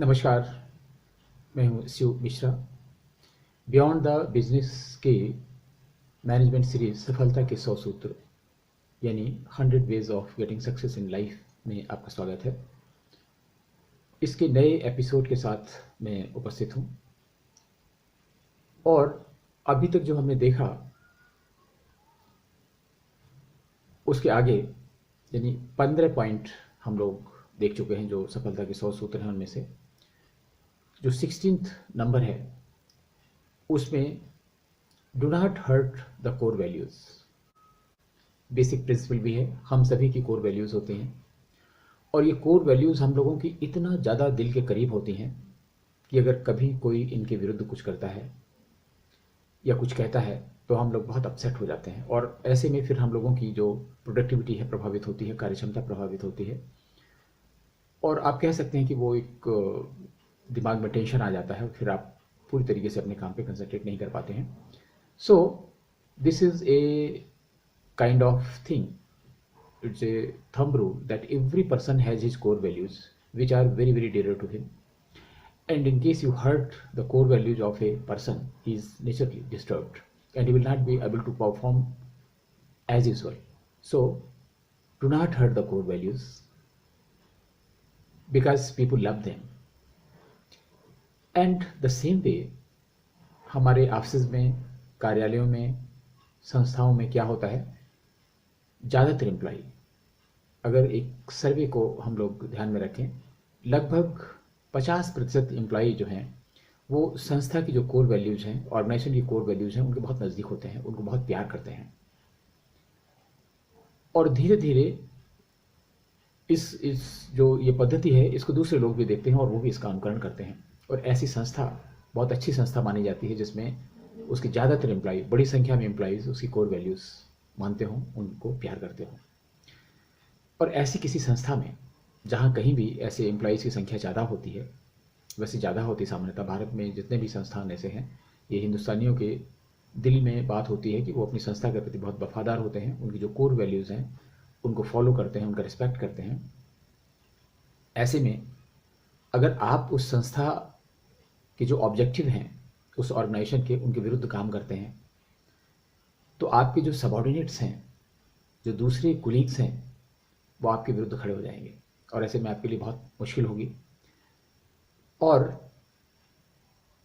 नमस्कार। मैं हूँ Shiv Mishra. Beyond the business के मैनेजमेंट सीरीज सफलता के 100 सूत्र यानी 100 ways of getting success in life में आपका स्वागत है। इसके नए एपिसोड के साथ मैं उपस्थित हूँ और अभी तक जो हमने देखा उसके आगे यानी 15 पॉइंट हम लोग देख चुके हैं जो सफलता के 100 सूत्र हैं। उनमें से जो 16th नंबर है उसमें do not hurt the core values basic principle भी है। हम सभी की कोर वैल्यूज़ होती हैं और ये कोर वैल्यूज़ हम लोगों की इतना ज़्यादा दिल के करीब होती हैं कि अगर कभी कोई इनके विरुद्ध कुछ करता है या कुछ कहता है तो हम लोग बहुत अपसेट हो जाते हैं और ऐसे में फिर हम लोगों की जो प्रोडक्टिविटी है प्रभावित होती है, कार्यक्षमता प्रभावित होती है और आप कह सकते हैं कि वो एक दिमाग में टेंशन आ जाता है और फिर आप पूरी तरीके से अपने काम पे कंसंट्रेट नहीं कर पाते हैं। So this is a kind of thing. It's a thumb rule that every person has his core values which are very very dear to him, and in case you hurt the core values of a person, he is naturally disturbed and he will not be able to perform as usual. So do not hurt the core values because people love them. And the same way हमारे office में, कार्यालयों में, संस्थाओं में क्या होता है, ज़्यादातर एम्प्लॉई, अगर एक सर्वे को हम लोग ध्यान में रखें, लगभग 50% एम्प्लॉई जो हैं वो संस्था की जो कोर वैल्यूज़ हैं, ऑर्गेनाइजेशन की कोर वैल्यूज़ हैं, उनके बहुत नज़दीक होते हैं, उनको बहुत प्यार करते हैं और धीरे धीरे इस जो ये पद्धति है इसको दूसरे लोग भी देखते हैं और वो भी इसका अनुकरण करते हैं और ऐसी संस्था बहुत अच्छी संस्था मानी जाती है जिसमें उसके ज़्यादातर एम्प्लॉई, बड़ी संख्या में एम्प्लॉयज़ उसकी कोर वैल्यूज़ मानते हों, उनको प्यार करते हों। और ऐसी किसी संस्था में जहाँ कहीं भी ऐसे एम्प्लॉयज़ की संख्या ज़्यादा होती है, वैसे ज़्यादा होती सामान्यतः भारत में जितने भी संस्थान ऐसे हैं, ये हिंदुस्तानियों के दिल में बात होती है कि वो अपनी संस्था के प्रति बहुत वफादार होते हैं, उनकी जो कोर वैल्यूज़ हैं उनको फॉलो करते हैं, उनका रिस्पेक्ट करते हैं। ऐसे में अगर आप उस संस्था के जो ऑब्जेक्टिव हैं उस ऑर्गेनाइजेशन के, उनके विरुद्ध काम करते हैं तो आपके जो सबऑर्डिनेट्स हैं, जो दूसरे कुलीग्स हैं, वो आपके विरुद्ध खड़े हो जाएंगे और ऐसे में आपके लिए बहुत मुश्किल होगी। और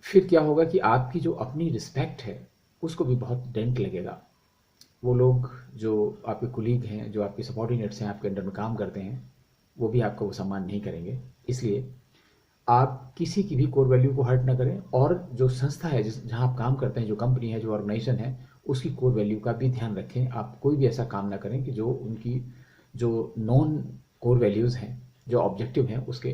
फिर क्या होगा कि आपकी जो अपनी रिस्पेक्ट है उसको भी बहुत डेंट लगेगा। वो लोग जो आपके कुलीग हैं, जो आपके सबऑर्डिनेट्स हैं, आपके अंडर में काम करते हैं, वो भी आपका वो सम्मान नहीं करेंगे। इसलिए आप किसी की भी कोर वैल्यू को हर्ट ना करें और जो संस्था है जहाँ आप काम करते हैं, जो कंपनी है, जो ऑर्गेनाइजेशन है, उसकी कोर वैल्यू का भी ध्यान रखें। आप कोई भी ऐसा काम ना करें कि जो उनकी जो नॉन कोर वैल्यूज़ हैं, जो ऑब्जेक्टिव हैं, उसके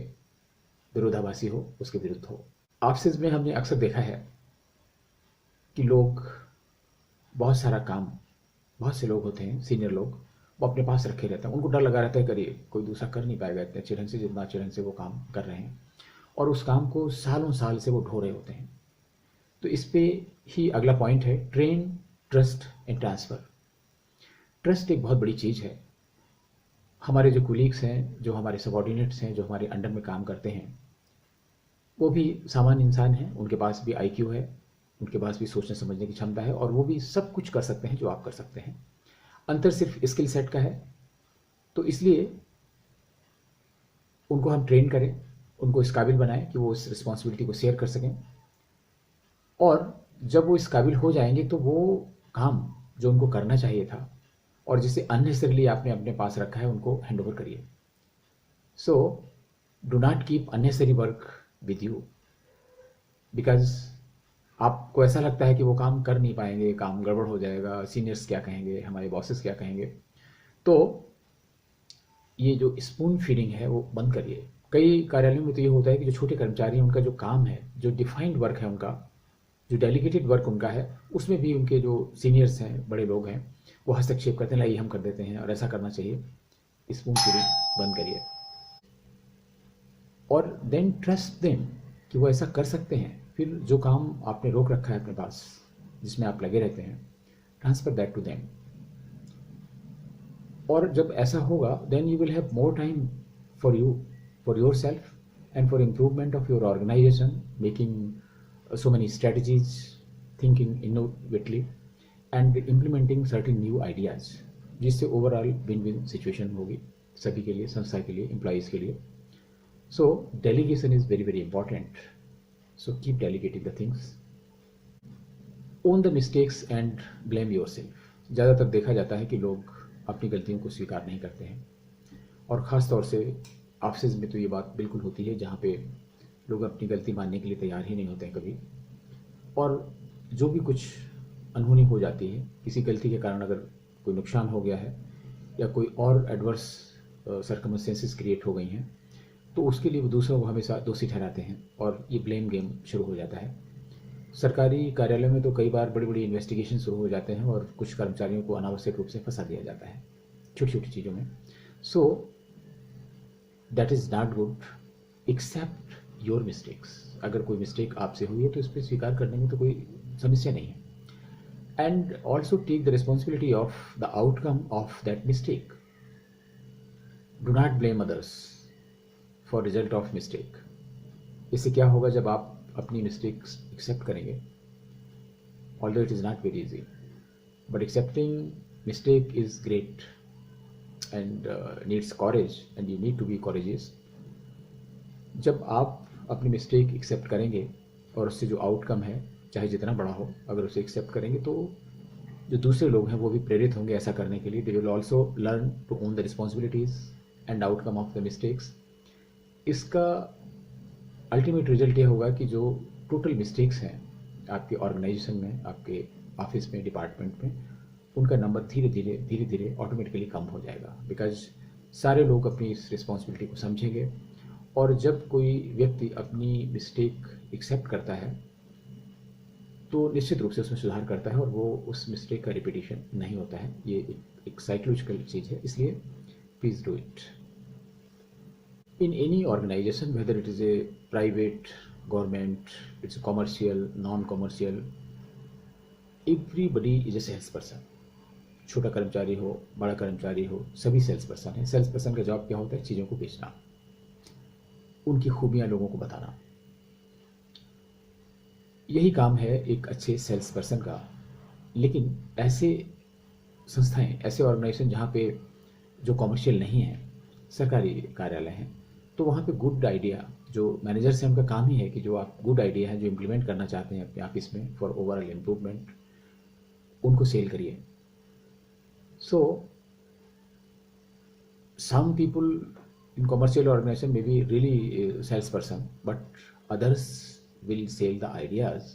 विरोधाभासी हो, उसके विरुद्ध हो। ऑफिस में हमने अक्सर देखा है कि लोग बहुत सारा काम, बहुत से लोग होते हैं सीनियर लोग, वो अपने पास रखे रहते हैं। उनको डर लगा रहता है करिए कोई दूसरा कर नहीं पाएगा इतने अच्छे ढंग से जितना अच्छे ढंग से वो काम कर रहे हैं और उस काम को सालों साल से वो ढो रहे होते हैं। तो इस पे ही अगला पॉइंट है train, trust and transfer. Trust एक बहुत बड़ी चीज़ है। हमारे जो कुलीग्स हैं, जो हमारे सबऑर्डिनेट्स हैं, जो हमारे अंडर में काम करते हैं, वो भी सामान्य इंसान हैं, उनके पास भी आईक्यू है, उनके पास भी सोचने समझने की क्षमता है और वो भी सब कुछ कर सकते हैं जो आप कर सकते हैं। अंतर सिर्फ स्किल सेट का है। तो इसलिए उनको हम ट्रेन करें, उनको इस काबिल बनाएं कि वो इस रिस्पॉन्सिबिलिटी को शेयर कर सकें और जब वो इस काबिल हो जाएंगे तो वो काम जो उनको करना चाहिए था और जिसे अननेसेसरीली आपने अपने पास रखा है उनको हैंड ओवर करिए। So do not keep unnecessary work with you because आपको ऐसा लगता है कि वो काम कर नहीं पाएंगे, काम गड़बड़ हो जाएगा, सीनियर्स क्या कहेंगे, हमारे बॉसेस क्या कहेंगे। तो ये जो स्पून फीडिंग है वो बंद करिए। कई कार्यालयों में तो ये होता है कि जो छोटे कर्मचारी हैं उनका जो काम है, जो डिफाइंड वर्क है उनका, जो डेलीगेटेड वर्क उनका है, उसमें भी उनके जो सीनियर्स हैं, बड़े लोग हैं, वो हस्तक्षेप करते हैं, लाइए हम कर देते हैं और ऐसा करना चाहिए। स्पून फीडिंग बंद करिए और देन ट्रस्ट देम कि वो ऐसा कर सकते हैं। फिर जो काम आपने रोक रखा है अपने पास, जिसमें आप लगे रहते हैं, ट्रांसफर दैट टू देम। और जब ऐसा होगा then you will have more time for you, for yourself and for improvement of your organization, making so many strategies, thinking innovatively and implementing certain new ideas, जिससे overall win win situation होगी सभी के लिए, संस्था के लिए, employees के लिए. सो delegation is very very important. So keep delegating the things. Own the mistakes and blame your self. ज़्यादातर देखा जाता है कि लोग अपनी गलतियों को स्वीकार नहीं करते हैं, और ख़ास तौर से ऑफिस में तो ये बात बिल्कुल होती है, जहाँ पे लोग अपनी गलती मानने के लिए तैयार ही नहीं होते हैं कभी. और जो भी कुछ अनहोनी हो जाती है, किसी गलती के कारण अगर कोई नुकसान हो गया है या कोई और एडवर्स सर्कमस्टेंसेस क्रिएट हो गई हैं, तो उसके लिए वो दूसरों को हमेशा दोषी ठहराते हैं और ये ब्लेम गेम शुरू हो जाता है. सरकारी कार्यालय में तो कई बार बड़ी बड़ी इन्वेस्टिगेशन शुरू हो जाते हैं और कुछ कर्मचारियों को अनावश्यक रूप से फंसा दिया जाता है छोटी छोटी चीज़ों में. So that is not good. Accept your mistakes. अगर कोई मिस्टेक आपसे हुई है तो इस पर स्वीकार करने में तो कोई समस्या नहीं है. And also take the responsibility of the outcome of that mistake. Do not blame others for result of mistake. इससे क्या होगा, जब आप अपनी मिस्टेक्स एक्सेप्ट करेंगे, although it is not very easy, but accepting mistake is great and needs courage and you need to be courageous. जब आप अपनी मिस्टेक एक्सेप्ट करेंगे और उससे जो आउटकम है, चाहे जितना बड़ा हो, अगर उसे एक्सेप्ट करेंगे तो जो दूसरे लोग हैं वो भी प्रेरित होंगे ऐसा करने के लिए. They will also learn to own the responsibilities and outcome of the mistakes. इसका अल्टीमेट रिजल्ट ये होगा कि जो टोटल मिस्टेक्स हैं आपके ऑर्गेनाइजेशन में, आपके ऑफिस में, डिपार्टमेंट में, उनका नंबर धीरे धीरे ऑटोमेटिकली कम हो जाएगा. बिकॉज सारे लोग अपनी इस रिस्पॉन्सिबिलिटी को समझेंगे, और जब कोई व्यक्ति अपनी मिस्टेक एक्सेप्ट करता है तो निश्चित रूप से उसमें सुधार करता है और वो उस मिस्टेक का रिपीटिशन नहीं होता है. ये एक साइकोलॉजिकल चीज़ है, इसलिए please do it. In any organization, whether it is a private, government, it's a commercial, non-commercial, everybody is a salesperson. छोटा कर्मचारी हो, बड़ा कर्मचारी हो, सभी सेल्स पर्सन हैं. सेल्स पर्सन का जॉब क्या होता है? चीज़ों को बेचना, उनकी खूबियाँ लोगों को बताना. यही काम है एक अच्छे सेल्स पर्सन का. लेकिन ऐसे संस्थाएं, ऐसे ऑर्गेनाइजेशन जहाँ पे जो कॉमर्शियल नहीं है, सरकारी कार्यालय हैं, तो वहाँ पे गुड आइडिया, जो मैनेजर्स हैं उनका काम ही है कि जो आप गुड आइडिया है जो इम्प्लीमेंट करना चाहते हैं अपने ऑफिस में फॉर ओवरऑल इम्प्रूवमेंट, उनको सेल करिए. So some people in commercial organization may be really sales person, but others will sell the ideas,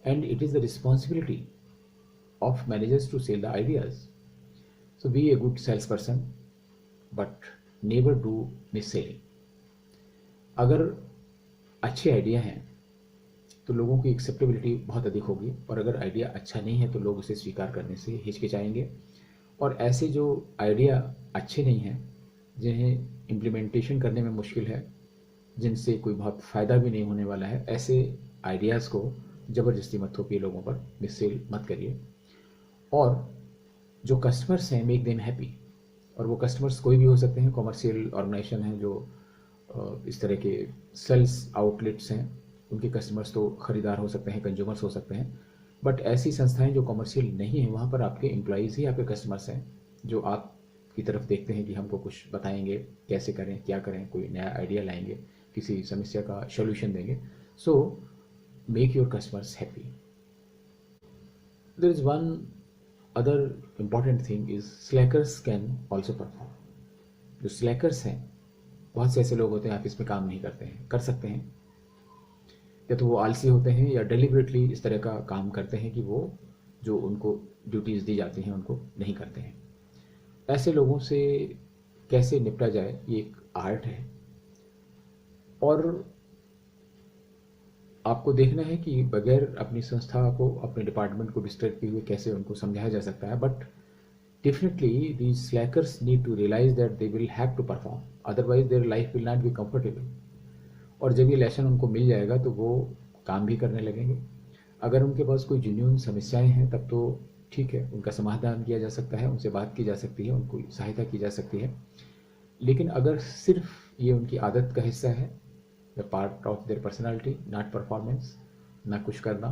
and it is the responsibility of managers to sell the ideas. So be a good salesperson, but never do mis-selling. अगर अच्छे idea हैं तो लोगों की acceptability बहुत अधिक होगी, और अगर आइडिया अच्छा नहीं है तो लोग उसे स्वीकार करने से हिचकिचाएंगे. और ऐसे जो आइडिया अच्छे नहीं हैं, जिन्हें इम्प्लीमेंटेशन करने में मुश्किल है, जिनसे कोई बहुत फ़ायदा भी नहीं होने वाला है, ऐसे आइडियाज़ को ज़बरदस्ती मत थोपिए लोगों पर, मिससेल मत करिए. और जो कस्टमर्स हैं, मेक देम हैप्पी. और वो कस्टमर्स कोई भी हो सकते हैं. कॉमर्शियल ऑर्गेनाइजेशन हैं जो इस तरह के सेल्स आउटलेट्स हैं, उनके कस्टमर्स तो ख़रीदार हो सकते हैं, कंज्यूमर्स हो सकते हैं. बट ऐसी संस्थाएं जो कॉमर्शियल नहीं हैं, वहाँ पर आपके एम्प्लॉयज़ ही आपके कस्टमर्स हैं, जो आप की तरफ देखते हैं कि हमको कुछ बताएंगे, कैसे करें, क्या करें, कोई नया आइडिया लाएंगे, किसी समस्या का सॉल्यूशन देंगे. So make your customers happy. There is one other important thing is slackers can also perform. जो स्लैकर्स हैं, बहुत से ऐसे लोग होते हैं ऑफिस में काम नहीं करते हैं, कर सकते हैं, या तो वो आलसी होते हैं या डेलिबरेटली इस तरह का काम करते हैं कि वो जो उनको ड्यूटीज़ दी जाती हैं उनको नहीं करते हैं. ऐसे लोगों से कैसे निपटा जाए, ये एक आर्ट है. और आपको देखना है कि बगैर अपनी संस्था को, अपने डिपार्टमेंट को डिस्टर्ब किए हुए कैसे उनको समझाया जा सकता है. But definitely these slackers need to realise that they will have to perform, otherwise their life will not be comfortable. और जब ये लेसन उनको मिल जाएगा तो वो काम भी करने लगेंगे. अगर उनके पास कोई जेन्युइन समस्याएं हैं तब तो ठीक है, उनका समाधान किया जा सकता है, उनसे बात की जा सकती है, उनको सहायता की जा सकती है. लेकिन अगर सिर्फ ये उनकी आदत का हिस्सा है, the part of their personality, not performance, ना कुछ करना,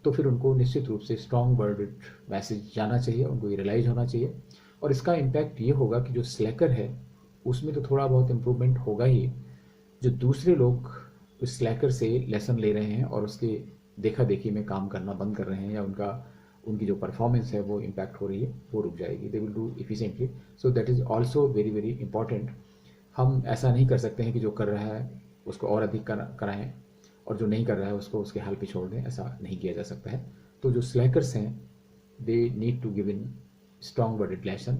तो फिर उनको निश्चित रूप से स्ट्रॉन्ग वर्डेड मैसेज जाना चाहिए, उनको ये रियलाइज होना चाहिए। और इसका इम्पैक्ट ये होगा कि जो स्लैकर है उसमें तो थोड़ा बहुत इम्प्रूवमेंट होगा ही, जो दूसरे लोग उस स्लैकर से लेसन ले रहे हैं और उसके देखा देखी में काम करना बंद कर रहे हैं, या उनकी जो परफॉर्मेंस है वो इम्पैक्ट हो रही है, वो रुक जाएगी, they will do efficiently. So that is also very very important. हम ऐसा नहीं कर सकते हैं कि जो कर रहा है उसको और अधिक कराएं और जो नहीं कर रहा है उसको उसके हाल पे छोड़ दें, ऐसा नहीं किया जा सकता है। तो जो स्लैकर्स हैं they need to give in strong worded lesson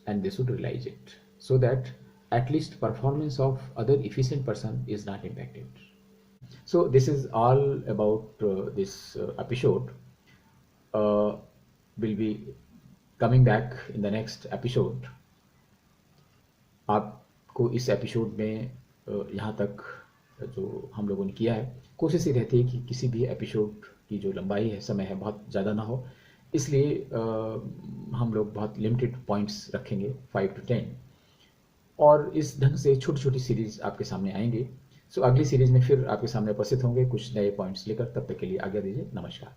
and they should realize it, so that at least performance of other efficient person is not impacted. So this is all about this episode. Will be coming back in the next episode. आपको इस episode में यहाँ तक जो हम लोगों ने किया है, कोशिश ये रहती है कि किसी भी एपिसोड की जो लंबाई है, समय है, बहुत ज़्यादा ना हो, इसलिए हम लोग बहुत लिमिटेड पॉइंट्स रखेंगे, 5 to 10, और इस ढंग से छोटी छोटी सीरीज़ आपके सामने आएंगे। सो अगली सीरीज़ में फिर आपके सामने उपस्थित होंगे कुछ नए पॉइंट्स लेकर। तब तक के लिए आज्ञा दीजिए, नमस्कार।